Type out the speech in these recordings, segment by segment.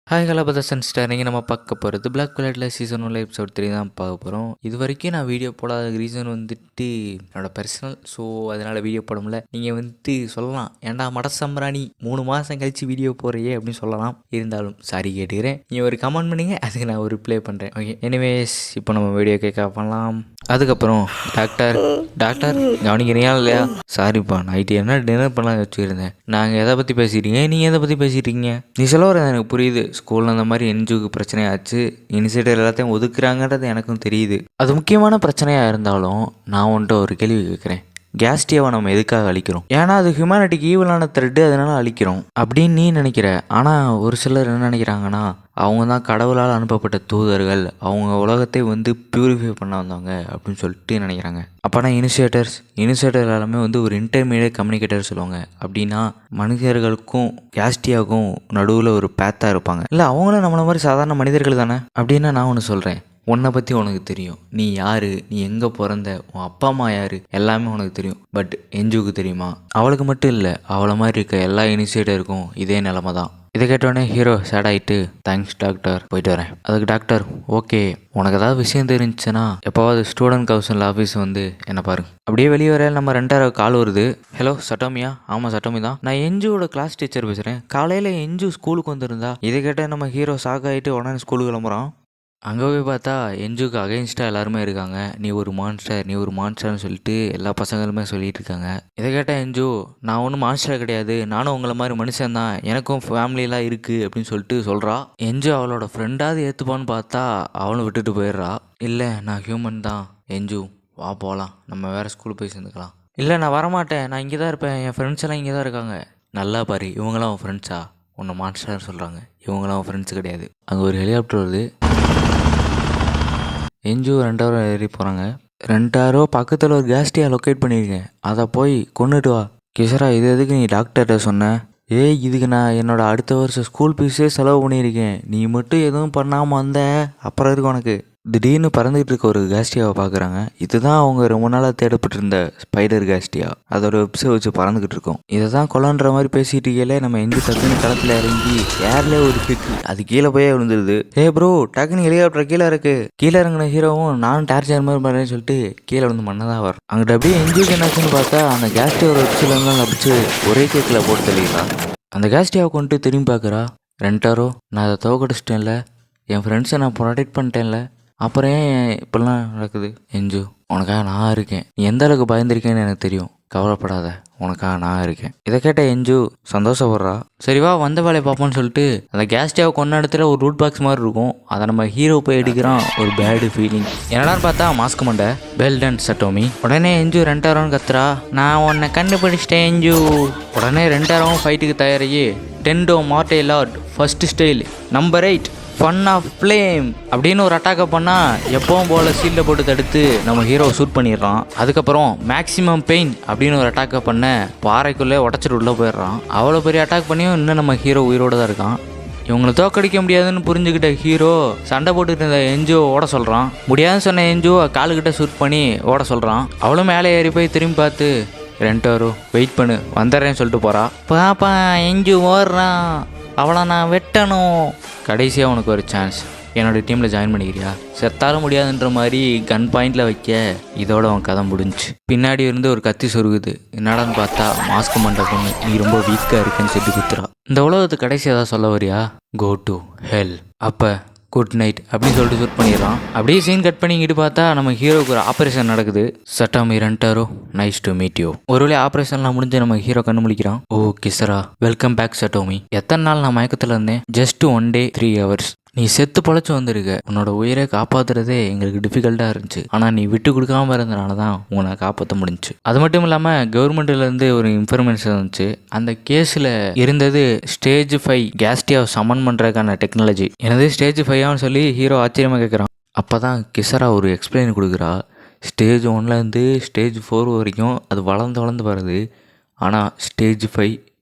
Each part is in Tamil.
ஹாய் ஹலோ பிரதர்ஸ் ஸ்டார் நீங்கள் நம்ம பார்க்க போகிறது பிளாக் பிளேட்டில் சீசன் 1 எபிசோட் 3 தான் பார்க்க போகிறோம். இது வரைக்கும் நான் வீடியோ போடாத ரீசன் வந்துட்டு என்னோடய பர்சனல். ஸோ அதனால் வீடியோ போட முடியல. நீங்கள் வந்துட்டு சொல்லலாம், ஏன்டா மடசம்பராணி 3 மாதம் கழித்து வீடியோ போடுறியே அப்படின்னு சொல்லலாம். இருந்தாலும் சாரி கேட்டுக்கிறேன். நீங்கள் ஒரு கமெண்ட் பண்ணிங்க, அதுக்கு நான் ஒரு ரிப்ளை பண்ணுறேன். ஓகே, எனிவேஸ் இப்போ நம்ம வீடியோ கேட்க பண்ணலாம். அதுக்கப்புறம் டாக்டர் கவனிக்கிறீங்களா இல்லையா? சாரிப்பா, நைட்டு என்ன டின்னர் பண்ணலாம் வச்சுருந்தேன். நாங்கள் எதை பற்றி பேசிட்டீங்க, நீங்கள் எதை பற்றி பேசிட்டீங்க? நீ சொல்ல வர எனக்கு புரியுது. ஸ்கூலில் அந்த மாதிரி என்ஜிஓக்கு பிரச்சனையாச்சு, இனிஷியேட்டிவ் எல்லாத்தையும் ஒதுக்குறாங்கன்றது எனக்கும் தெரியுது. அது முக்கியமான பிரச்சனையாக இருந்தாலும் நான் உன்ட்ட ஒரு கேள்வி கேட்குறேன். கேஸ்டியாவை நம்ம எதுக்காக அழிக்கிறோம்? ஏன்னா அது ஹியூமனிட்டிக்கு ஈவலான த்ரெட்டு, அதனால அழிக்கிறோம் அப்படின்னு நீ நினைக்கிற. ஆனால் ஒரு சிலர் என்ன நினைக்கிறாங்கன்னா, அவங்க தான் கடவுளால் அனுப்பப்பட்ட தூதர்கள், அவங்க உலகத்தை வந்து பியூரிஃபை பண்ண வந்தவங்க அப்படின்னு சொல்லிட்டு நினைக்கிறாங்க. அப்போனா இனிஷியேட்டர் எல்லாமே வந்து ஒரு இன்டர்மீடியட் கம்யூனிகேட்டர் சொல்லுவாங்க. அப்படின்னா மனிதர்களுக்கும் கேஸ்டியாவுக்கும் நடுவில் ஒரு பேத்தாக இருப்பாங்க. இல்லை, அவங்களும் நம்மள மாதிரி சாதாரண மனிதர்கள் தானே. அப்படின்னா நான் ஒன்று சொல்கிறேன், உன்னை பற்றி உனக்கு தெரியும். நீ யார், நீ எங்கே பிறந்த, உன் அப்பா அம்மா யார், எல்லாமே உனக்கு தெரியும். பட் என்ஜுக்கு தெரியுமா? அவளுக்கு மட்டும் இல்லை, அவளை மாதிரி இருக்க எல்லா இனிஷியேட்டருக்கும் இதே நிலமை தான். இதை கேட்டோடனே ஹீரோ சேட் ஆகிட்டு, தேங்க்ஸ் டாக்டர், போயிட்டு வரேன். அதுக்கு டாக்டர், ஓகே, உனக்கு ஏதாவது விஷயம் தெரிஞ்சுன்னா எப்போவாது ஸ்டூடெண்ட் கவுன்சில் ஆஃபீஸ் வந்து என்ன பாருங்க. அப்படியே வெளியே வர நம்ம 2 கால் வருது. ஹலோ சட்டோமியா? ஆமாம் சட்டோமி தான். நான் என்ஜுவோட கிளாஸ் டீச்சர் பேசுகிறேன். காலையில் என்ஜு ஸ்கூலுக்கு வந்திருந்தா. இதை கேட்டால் நம்ம ஹீரோ ஷாக் ஆகிட்டு உடனே ஸ்கூலுக்கு கிளம்புறான். அங்கே போய் பார்த்தா என்ஜுக்கு அகைன்ஸ்டாக எல்லாருமே இருக்காங்க. நீ ஒரு மான்ஸ்டர்னு சொல்லிட்டு எல்லா பசங்களுமே சொல்லிட்டு இருக்காங்க. இதை கேட்டால் என்ஜு, நான் ஒன்றும் மான்ஸ்டர் கிடையாது, நானும் உங்களை மாதிரி மனுஷன் தான், எனக்கும் ஃபேமிலியெலாம் இருக்குது அப்படின்னு சொல்லிட்டு சொல்கிறா. என்ஜு அவளோட ஃப்ரெண்டாவது ஏற்றுப்பான்னு பார்த்தா அவளும் விட்டுட்டு போயிடுறா. இல்லை, நான் ஹியூமன் தான். என்ஜு வா போகலாம், நம்ம வேறு ஸ்கூலுக்கு போய் சேர்ந்துக்கலாம். இல்லை, நான் வரமாட்டேன், நான் இங்கே தான் இருப்பேன், என் ஃப்ரெண்ட்ஸ் எல்லாம் இங்கே தான் இருக்காங்க. நல்லா பாரு, இவங்களாம் உன் ஃப்ரெண்ட்ஸா? உன்னை மான்ஸ்டர்னு சொல்கிறாங்க, இவங்களாம் உன் ஃப்ரெண்ட்ஸ் கிடையாது. அங்கே ஒரு ஹெலிகாப்டர் வருது. என்ஜு 2 ஏறி போகிறாங்க. 2 பக்கத்தில் ஒரு கேஸ்டியாக லொக்கேட் பண்ணியிருக்கேன், அதை போய் கொண்டுட்டு வா. கிஷரா, இது எதுக்கு நீ டாக்டர்கிட்ட சொன்ன? ஏய், இதுக்கு நான் என்னோடய அடுத்த வருஷம் ஸ்கூல் ஃபீஸே செலவு பண்ணியிருக்கேன். நீ மட்டும் எதுவும் பண்ணாமல் வந்த அப்புறம் இருக்கு உனக்கு. திடீர்னு பறந்துகிட்டு இருக்க ஒரு கேஸ்டியாவை பார்க்குறாங்க. இதுதான் அவங்க ரொம்ப நாளாக தேடப்பட்டு இருந்த ஸ்பைடர் கேஸ்டியா. அதோட வெப்ஸை வச்சு பறந்துக்கிட்டு இருக்கோம். இதை தான் கொலான்ற மாதிரி பேசிகிட்டு இருக்கே நம்ம எந்த டக்குன்னு களத்தில் இறங்கி ஏர்லேயே ஒரு கிக்கு, அது கீழே போய் விழுந்துருது. ஏ ப்ரோ, டக்குன்னு ஹெலிகாப்டர் கீழே இருக்கு. கீழே இறங்கின ஹீரோவும் நானும் டார்ச்சர் மாதிரி பண்ணுறேன்னு சொல்லிட்டு கீழே வந்து மண்ணதான் வரும். அங்கிட்ட அப்படியே என்ஜாய் என்னாச்சுன்னு பார்த்தா அந்த கேஸ்டியாவோட வெப்ஸில் இருந்தாலும் அப்படிச்சு ஒரே கேக்கில் போட்டு தெளிக்கிறான். அந்த கேஸ்டியாவை கொண்டு திரும்பி பார்க்குறா. 2 நான் அதை துவக்கடிச்சிட்டேன்ல, என் ஃப்ரெண்ட்ஸை நான் ப்ரொடெக்ட் பண்ணிட்டேன்ல, அப்புறம் ஏன் இப்படிலாம் நடக்குது? என்ஜு, உனக்காக நான் இருக்கேன். நீ எந்த அளவுக்கு பயந்துருக்கேன்னு எனக்கு தெரியும், கவலைப்படாத, உனக்காக நான் இருக்கேன். இதை கேட்ட என்ஜு சந்தோஷப்படுறா. சரி வா, வந்த வேலையை பார்ப்போன்னு சொல்லிட்டு அந்த கேஸ்டியாவை கொண்ட இடத்துல ஒரு ரூட் பாக்ஸ் மாதிரி இருக்கும், அதை நம்ம ஹீரோ போய் எடுக்கிறான். ஒரு பேடு ஃபீலிங். என்னடான்னு பார்த்தா மாஸ்க் மண்டை. வெல் டன் சட்டோமி. உடனே என்ஜு 2 கத்துறா, நான் உன்னை கண்டுபிடிச்சிட்டேன் என்ஜு. உடனே 2 ஃபைட்டுக்கு தயாராகி டென்டோ மார்டே lord first style number 8 fan of flame அப்படின்னு ஒரு அட்டாக்கை பண்ணால் எப்பவும் போல் சீல்டை போட்டு தடுத்து நம்ம ஹீரோவை ஷூட் பண்ணிடுறான். அதுக்கப்புறம் மேக்ஸிமம் பெயின் அப்படின்னு ஒரு அட்டாக்கை பண்ண பாறைக்குள்ளே உடச்சிட்டு உள்ளே போயிடுறான். அவ்வளோ பெரிய அட்டாக் பண்ணியும் இன்னும் நம்ம ஹீரோ உயிரோடு தான் இருக்கான். இவங்களை தோக்கடிக்க முடியாதுன்னு புரிஞ்சுக்கிட்ட ஹீரோ சண்டை போட்டுக்கிட்டு இருந்த என்ஜிஓ ஓட சொல்கிறான். முடியாதுன்னு சொன்ன என்ஜிஓ காலுக்கிட்ட ஷூட் பண்ணி ஓட சொல்கிறான். அவளும் மேலே ஏறி போய் திரும்பி பார்த்து 2 வெயிட் பண்ணு, வந்துடுறேன்னு சொல்லிட்டு போகிறா. பாப்பா, என்ஜு ஓடுறான், அவளை நான் வெட்டணும். கடைசியாக உனக்கு ஒரு சான்ஸ், என்னோடய டீமில் ஜாயின் பண்ணிக்கிறியா? செத்தாலும் முடியாதுன்ற மாதிரி கன் பாயிண்டில் வைக்க இதோட அவன் கதை முடிஞ்சு. பின்னாடி இருந்து ஒரு கத்தி சொருகுது. என்னடான்னு பார்த்தா மாஸ்க் மண்டை பொண்ணு, நீ ரொம்ப வீக்காக இருக்குன்னு சொல்லி குத்துறா. இந்த உலகத்துக்கு கடைசி ஏதாவது சொல்ல வரியா? Go to hell. அப்போ குட் நைட் அப்படின்னு சொல்லிட்டு ஷூட் பண்ணிடுறான். அப்படியே சீன் கட் பண்ணிக்கிட்டு பார்த்தா நம்ம ஹீரோவுக்கு ஒரு ஆப்ரேஷன் நடக்குது. சட்டாமி 2 நைஸ் டு மீட் யூ. ஒருவேளை ஆப்ரேஷன்லாம் முடிஞ்சு நம்ம ஹீரோ கண்ணு முழிக்கிறான். ஓ கிசரா, வெல்கம் பேக் சட்டோமி. எத்தனை நாள் நான் மயக்கத்தில் இருந்தேன்? ஜஸ்ட் 1 டே 3 ஹவர்ஸ். நீ செத்து பொழைச்சி வந்திருக்க. உன்னோட உயிரை காப்பாற்றுறதே எங்களுக்கு டிஃபிகல்ட்டாக இருந்துச்சு, ஆனால் நீ விட்டு கொடுக்காம இருந்தனால தான் உன்னை காப்பாற்ற முடிஞ்சிச்சு. அது மட்டும் இல்லாமல் கவர்மெண்ட்லேருந்து ஒரு இன்ஃபர்மேஷன் இருந்துச்சு. அந்த கேஸில் இருந்தது ஸ்டேஜ் 5 கேஸ்டியாவை சமன் பண்ணுறதுக்கான டெக்னாலஜி. எனது ஸ்டேஜ் 5 சொல்லி ஹீரோ ஆச்சரியமாக கேட்குறான். அப்போ தான் கிசரா ஒரு எக்ஸ்பிளைன் கொடுக்குறா. ஸ்டேஜ் 1லேருந்து ஸ்டேஜ் 4 வரைக்கும் அது வளர்ந்து வருது. ஆனால் ஸ்டேஜ் 5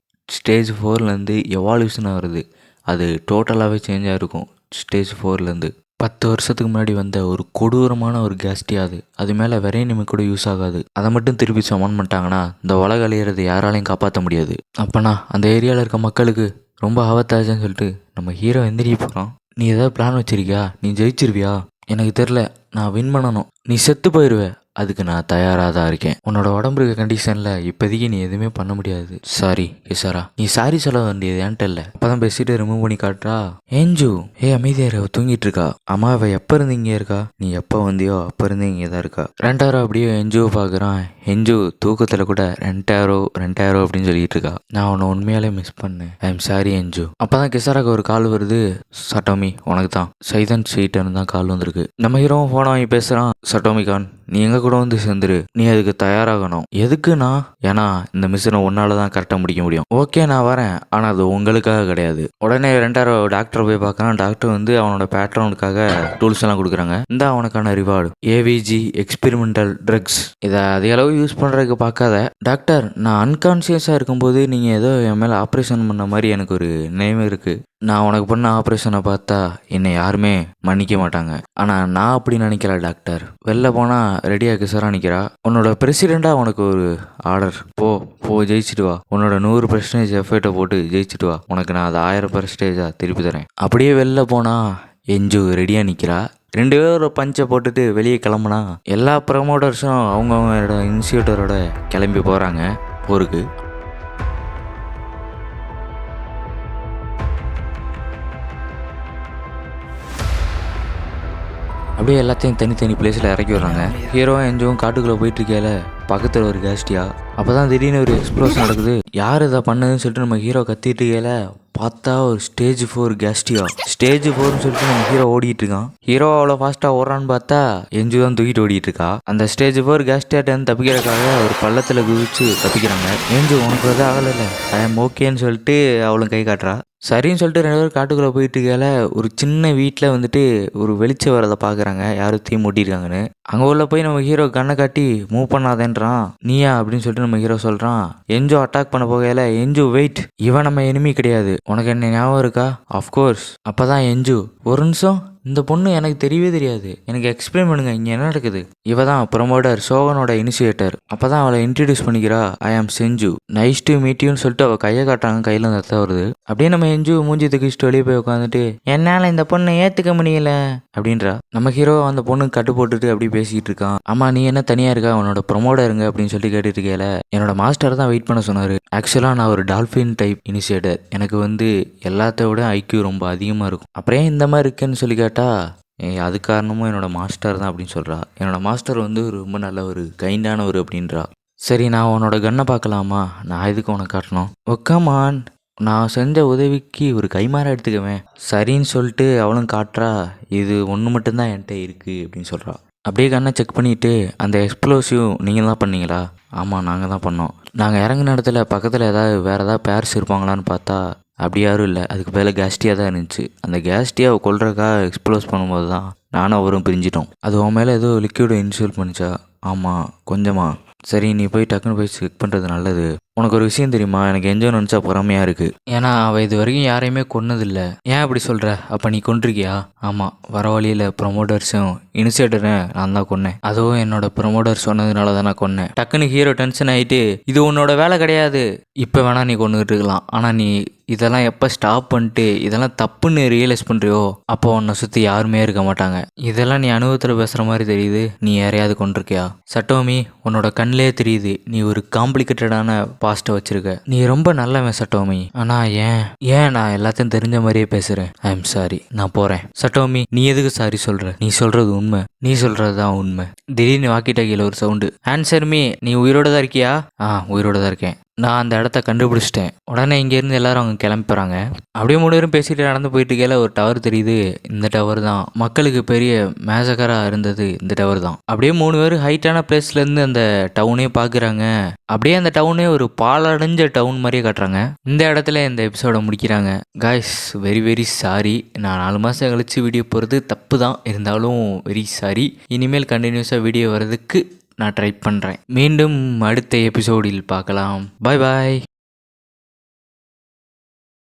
ஸ்டேஜ் 4லேருந்து எவால்யூஷனாக வருது. அது டோட்டலாகவே சேஞ்சாக இருக்கும். ஸ்டேஜ் 4லேருந்து 10 வருஷத்துக்கு முன்னாடி வந்த ஒரு கொடூரமான ஒரு கேஸ்டியா. அது மேலே வெரைனிமி கூட யூஸ் ஆகாது. அதை மட்டும் திருப்பி சமன் பண்ணிட்டாங்கன்னா இந்த உலக அழியிறது யாராலையும் காப்பாற்ற முடியாது. அப்போனா அந்த ஏரியாவில் இருக்க மக்களுக்கு ரொம்ப ஆபத்தாச்சுன்னு சொல்லிட்டு நம்ம ஹீரோ எந்திரிக்க போகிறான். நீ ஏதாவது பிளான் வச்சிருக்கியா? நீ ஜெயிச்சிருவியா? எனக்கு தெரில. நான் வின் பண்ணணும். நீ செத்து போயிடுவ. அதுக்கு நான் தயாராக தான் இருக்கேன். உன்னோட உடம்பு இருக்க கண்டிஷனில் இப்போதைக்கு நீ எதுவுமே பண்ண முடியாது. சாரி கிசாரா. நீ சாரி சொல்ல வேண்டியது ஏன்ட்ட இல்லை. அப்போதான் பேசிட்டு ரிமூவ் பண்ணி காட்டுறா. ஏஞ்சு அமைதியாரு, தூங்கிட்டு இருக்கா. அம்மா அவ எப்போ இருந்து இங்கே இருக்கா? நீ எப்போ வந்தியோ அப்போ இருந்து இங்கே தான் இருக்கா. 2000 அப்படியே எஞ்சுவை பார்க்குறான். எஞ்சு தூக்கத்தில் கூட 2000 அப்படின்னு சொல்லிட்டு இருக்கா. நான் உன்னை உண்மையாலே மிஸ் பண்ணேன். ஐ எம் சாரி எஞ்சு. அப்போதான் கிசாராக்கு ஒரு கால் வருது. சட்டோமி உனக்கு தான். சைதன் ஸ்வீட்னு தான் கால் வந்திருக்கு. நம்ம ஹீரோவும் ஃபோனை வாங்கி பேசுகிறான். சட்டோமி கான், நீ எங்க கூட வந்து சேர்ந்துரு. நீ அதுக்கு தயாராகணும். எதுக்குண்ணா? ஏன்னா இந்த மிஷினை உன்னால தான் கரெக்டாக முடிக்க முடியும். ஓகே நான் வரேன், ஆனால் அது உங்களுக்காக கிடையாது. உடனே 2000 டாக்டர் போய் பார்க்கறான். டாக்டர் வந்து அவனோட பேட்ரனுக்காக டூல்ஸ் எல்லாம் கொடுக்குறாங்க. இந்த அவனுக்கான ரிவார்டு ஏவிஜி எக்ஸ்பெரிமெண்டல் ட்ரக்ஸ். இதை அதிக அளவு யூஸ் பண்ணுறதுக்கு பார்க்காத. டாக்டர், நான் அன்கான்சியஸாக இருக்கும்போது நீங்கள் ஏதோ என் மேலே ஆப்ரேஷன் பண்ண மாதிரி எனக்கு ஒரு நினைவு இருக்குது. நான் உனக்கு பண்ண ஆப்ரேஷனை பார்த்தா என்னை யாருமே மன்னிக்க மாட்டாங்க. ஆனால் நான் அப்படி நினைக்கல டாக்டர். வெளில போனால் ரெடியாக கிசாரா நிற்கிறா. உன்னோட பிரசிடெண்ட்டாக உனக்கு ஒரு ஆர்டர். போ ஜெயிச்சுட்டு வா. உன்னோட 100% எஃபர்ட்டை போட்டு ஜெயிச்சுட்டு வா. உனக்கு நான் அதை 1000% திருப்பி தரேன். அப்படியே வெளில போனால் எஞ்சு ரெடியாக நிற்கிறா. 2 பேரும் ஒரு பஞ்சை போட்டுட்டு வெளியே கிளம்புனா எல்லா ப்ரமோட்டர்ஸும் அவங்கவுங்களோட இன்ஸ்டியூட்டரோட கிளம்பி போகிறாங்க போருக்கு. அப்படியே எல்லாத்தையும் தனித்தனி பிளேஸில் இறக்கி விடுறாங்க. ஹீரோ எஞ்சும் காட்டுக்குள்ளே போயிட்டு இருக்கையில பக்கத்தில் ஒரு கேஸ்டியா. அப்போ தான் திடீர்னு ஒரு எக்ஸ்ப்ளோஷன் நடக்குது. யார் இதை பண்ணதுன்னு சொல்லிட்டு நம்ம ஹீரோ கத்திட்டு இருக்கையில பார்த்தா ஒரு ஸ்டேஜ் 4 கேஸ்டியா. ஸ்டேஜ் 4ன்னு சொல்லிட்டு நம்ம ஹீரோ ஓடிட்டு இருக்கான். ஹீரோ அவ்வளோ ஃபாஸ்ட்டாக ஓடுறான்னு பார்த்தா எஞ்சு தான் தூக்கிட்டு ஓடிட்டு இருக்கா. அந்த ஸ்டேஜ் 4 கேஸ்டியாட்டேருந்து தப்பிக்கிறதுக்காக ஒரு பள்ளத்தில் குதிச்சு தப்பிக்கிறாங்க. எஞ்சு உனக்கு எதாவது ஆகலை, ஐ எம் ஓகேன்னு சொல்லிட்டு அவளும் கை காட்டுறா. சரின்னு சொல்லிட்டு 2 பேரும் காட்டுக்குள்ளே போயிட்டு இருக்கையில ஒரு சின்ன வீட்டில் வந்துட்டு ஒரு வெளிச்சம் வரதை பார்க்குறாங்க. யாரும் தீ மூட்டியிருக்காங்கன்னு. அங்கே உள்ள போய் நம்ம ஹீரோ கண்ணை காட்டி மூவ் பண்ணாதேன்றான். நீயா அப்படின்னு சொல்லிட்டு நம்ம ஹீரோ சொல்கிறான். எஞ்சு அட்டாக் பண்ண போகையில எஞ்சு வெயிட், இவன் நம்ம எனிமி கிடையாது. உனக்கு என்ன ஞாபகம் இருக்கா? ஆஃப்கோர்ஸ். அப்போ தான் எஞ்சு ஒரு நிமிஷம், இந்த பொண்ணு எனக்கு தெரியவே தெரியாது, எனக்கு எக்ஸ்பிளைன் பண்ணுங்க, இங்கே என்ன நடக்குது? இவ தான் ப்ரொமோட்டர் சோகனோட இனிஷியேட்டர். அப்போ தான் அவளை இன்ட்ரடியூஸ் பண்ணிக்கிறா. ஐ ஆம் செஞ்சு, நைஸ் டு மீட் யூன்னு சொல்லிட்டு அவள் கையை காட்டுறாங்க. கையில் ரத்தம் வருது. அப்படியே நம்ம எஞ்சு மூஞ்சி தூக்கிட்டு வெளியே போய் உட்காந்துட்டு என்னால் இந்த பொண்ணை ஏற்றுக்க முடியல அப்படின்றா. நம்ம ஹீரோ அந்த பொண்ணு கட்டு போட்டுட்டு அப்படி பேசிக்கிட்டு இருக்கான். ஆமா நீ என்ன தனியாக இருக்கா? அவனோட ப்ரொமோட்டருங்க அப்படின்னு சொல்லி கேட்டுட்டு இருக்கேல. என்னோட மாஸ்டர் தான் வெயிட் பண்ண சொன்னார். ஆக்சுவலாக நான் ஒரு டால்ஃபின் டைப் இனிஷியேட்டர். எனக்கு வந்து எல்லாத்த விட ஐக்யூ ரொம்ப அதிகமாக இருக்கும். அப்புறம் இந்த மாதிரி இருக்குன்னு சொல்லி கேட்டால் அது காரணமும் என்னோட மாஸ்டர் தான் அப்படின்னு சொல்கிறா. என்னோட மாஸ்டர் வந்து ரொம்ப நல்ல ஒரு கைண்டானவர் அப்படின்றா. சரி நான் உன்னோட கன்னை பார்க்கலாமா? நான் எதுக்கு உனக்கு காட்டணும்? ஒக்கமான், நான் செஞ்ச உதவிக்கு ஒரு கைமாற எடுத்துக்குவேன். சரின்னு சொல்லிட்டு அவளும் காட்டுறா. இது ஒன்று மட்டும்தான் என்கிட்ட இருக்குது அப்படின்னு சொல்கிறா. அப்படியே கண்ணை செக் பண்ணிவிட்டு அந்த எக்ஸ்ப்ளோசிவ் நீங்கள் தான் பண்ணீங்களா? ஆமாம் நாங்கள் தான் பண்ணோம். நாங்கள் இறங்குன இடத்துல பக்கத்தில் வேறு ஏதாவது பேர்ஸ் இருப்பாங்களான்னு பார்த்தா அப்படி யாரும் இல்லை. அதுக்கு பதிலாக கேஸ்டியாக தான் இருந்துச்சு. அந்த கேஸ்டியாவை கொல்றதுக்காக எக்ஸ்ப்ளோஸ் பண்ணும்போது தான் நானும் அவரும் பிரிஞ்சிட்டோம். அது உன் மேலே ஏதோ லிக்விடை இன்சூல் பண்ணிச்சா? ஆமாம் கொஞ்சமா. சரி நீ போய் டக்குன்னு போய் செக் பண்ணுறது நல்லது. உனக்கு ஒரு விஷயம் தெரியுமா? எனக்கு என்ஜாய் நினச்சா பொறாமையாக இருக்குது. ஏன்னா அவள் இது வரைக்கும் யாரையுமே கொன்னதில்லை. ஏன் அப்படி சொல்கிற? அப்போ நீ கொன்றிருக்கியா? ஆமாம், வர வழியில் ப்ரொமோட்டர்ஸும் இனிஷியேட்டரும் நான் தான் கொன்னேன். அதுவும் என்னோட ப்ரொமோட்டர் சொன்னதுனால தான் நான் கொன்னேன். டக்குன்னு ஹீரோ டென்ஷன் ஆகிட்டு இது உன்னோட வேலை கிடையாது, இப்போ வேணா நீ கொண்டுகிட்டு இருக்கலாம், ஆனால் நீ இதெல்லாம் எப்போ ஸ்டாப் பண்ணிட்டு இதெல்லாம் தப்புன்னு ரியலைஸ் பண்ணுறியோ அப்போ உன்னை சுற்றி யாருமே இருக்க மாட்டாங்க. இதெல்லாம் நீ அனுபவத்தில் பேசுகிற மாதிரி தெரியுது. நீ யாரையாவது கொண்டிருக்கியா? சட்டோமி, உன்னோட கண்ணிலே தெரியுது நீ ஒரு காம்ப்ளிகேட்டடான பாஸ்ட்டை வச்சிருக்க. நீ ரொம்ப நல்லவன் சட்டோமி. ஆனால் ஏன் நான் எல்லாத்தையும் தெரிஞ்ச மாதிரியே பேசுகிறேன். ஐ எம் சாரி, நான் போகிறேன். சட்டோமி, நீ எதுக்கு சாரி சொல்கிற? நீ சொல்கிறது உண்மை. நீ சொல்கிறது தான் உண்மை. திடீர்னு வாக்கி டாக்கியில் ஒரு சவுண்டு. ஆன்சர் மீ, நீ உயிரோட தான் இருக்கியா? உயிரோட தான் இருக்கேன். நான் அந்த இடத்த கண்டுபிடிச்சிட்டேன். உடனே இங்கேருந்து எல்லாரும் அவங்க கிளம்பி போகிறாங்க. அப்படியே 3 பேரும் பேசிட்டு நடந்து போயிட்டு இருக்கையில ஒரு டவர் தெரியுது. இந்த டவர் தான் மக்களுக்கு பெரிய மேசகராக இருந்தது. இந்த டவர் தான். அப்படியே 3 பேர் ஹைட்டான பிளேஸ்லேருந்து அந்த டவுனே பார்க்குறாங்க. அப்படியே அந்த டவுனே ஒரு பாலடைஞ்ச டவுன் மாதிரியே காட்டுறாங்க. இந்த இடத்துல இந்த எபிசோட முடிக்கிறாங்க. Guys, very very sorry. நான் 4 மாதம் கழிச்சு வீடியோ போகிறது தப்பு தான், இருந்தாலும் வெரி சாரி. இனிமேல் கண்டினியூஸாக வீடியோ வர்றதுக்கு நான் ட்ரை பண்ணுறேன். மீண்டும் அடுத்த எபிசோடில் பார்க்கலாம். பாய் பாய்.